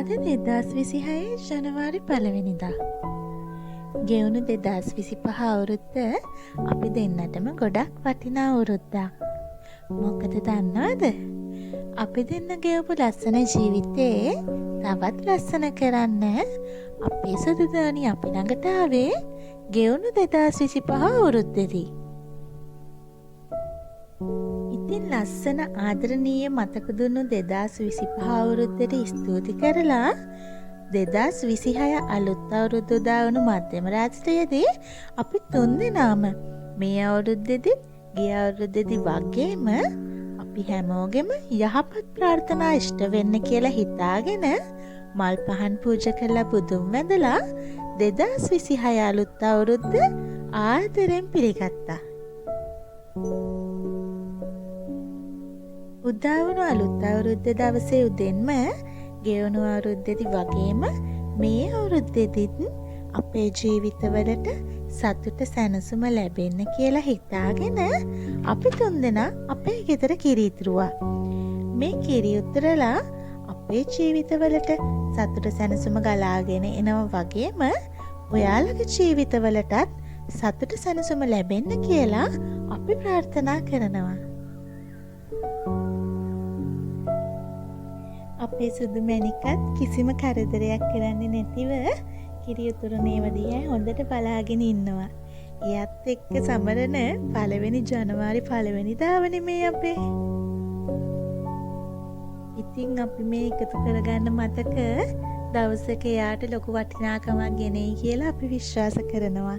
අද 2026 ජනවාරි 1 වෙනිදා. ගෙවුණු 2025 අවුරුද්ද අපි දෙන්නටම ගොඩක් වටිනා අවුරුද්දක්. මොකද දන්නවද? අපි දෙන්න ගෙවපු ලස්සන ජීවිතේ තවත් ලස්සන කරන්න අපේ සුදුදානි අපි ළඟට ආවේ ගෙවුණු 2025 අවුරුද්දේදී. ඉතින් ලස්සන ආදරණීය මතක දුන්නු 2025 අවුරුද්දට ස්තුති කරලා 2026 අලුත් අවුරුද්ද උදා වුණු මධ්‍යම රාත්‍රියේදී අපි තුන්දෙනාම මේ අවුරුද්දේදී ගිය අවුරුද්දේදී වගේම අපි හැමෝගෙම යහපත් ප්‍රාර්ථනා ඉෂ්ට වෙන්න කියලා හිතාගෙන මල් පහන් පූජා කරලා බුදුන් වැඳලා 2026 අලුත් අවුරුද්ද ආදරෙන් පිළිගත්තා. උදා වුණු අලුත් අවුරුද්ද දවසේ උදෙන්ම ගෙවුණු අවුරුද්දේදී වගේම මේ අවුරුද්දේදීත් අපේ ජීවිතවලට සතුට සැනසුම ලැබෙන්න කියලා හිතාගෙන අපි තුන්දෙනා අපේ ගෙදර කිරි ඉතුරුවා. මේ කිරි උතරලා අපේ ජීවිතවලට සතුට සැනසුම ගලාගෙන එනවා වගේම ඔයාලගේ ජීවිතවලටත් සතුට සැනසුම ලැබෙන්න කියලා අපි ප්‍රාර්ථනා කරනවා. අපේ සුදු මැණිකත් කිසිම කරදරයක් කරන්නේ නැතිව කිරි උතුරන ඒවා දිහා හොඳට බලාගෙන ඉන්නවා. එයත් එක්ක සමරන පළවෙනි ජනවාරි 1 වෙනිදාවනේ මේ අපේ. ඉතින් අපි මේ එකතු කරගන්න මතක දවසක එයාට ලොකු වටිනාකමක් ගෙනෙයි කියලා අපි විශ්වාස කරනවා.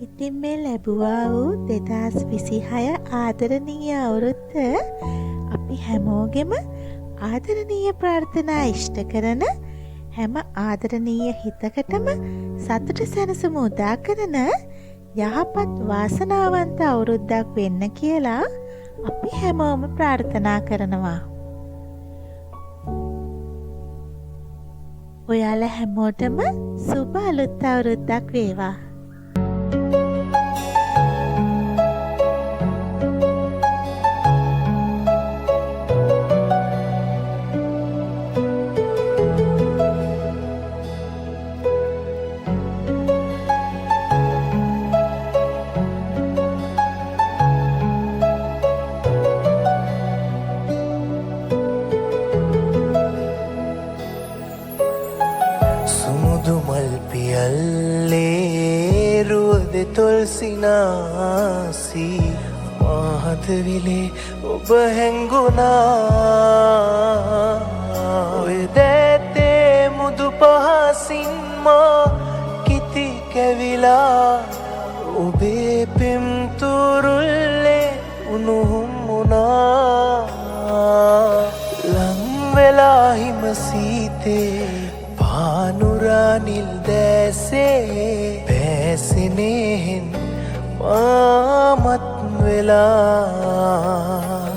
ඉතින් මේ ලැබුවා වූ 2026 ආදරණීය අවුරුද්ද අපි හැමෝගෙම ආදරණීය ප්‍රාර්ථනා ඉෂ්ට කරන හැම ආදරණීය හිතකටම සතුට සැනසීම උදා කරන යහපත් වාසනාවන්ත අවුරුද්දක් වෙන්න කියලා අපි හැමෝම ප්‍රාර්ථනා කරනවා. ඔයාලා හැමෝටම සුබ අලුත් අවුරුද්දක් වේවා. සුමුදුමල් පියල්ලේ රුවද තොල්සිනාසි මාහතවිලේ ඔබ හැංගුණා ඔය දැතේ මුදු පහසින්මා කිති කැවිලා ඔබේ පෙම්තුරුල්ලේ උණුහුම් වුණා ලංවෙලා හිම සීතේ පානුරානිල් දැසේ පැසිනෙහෙන් මාමත් වෙලා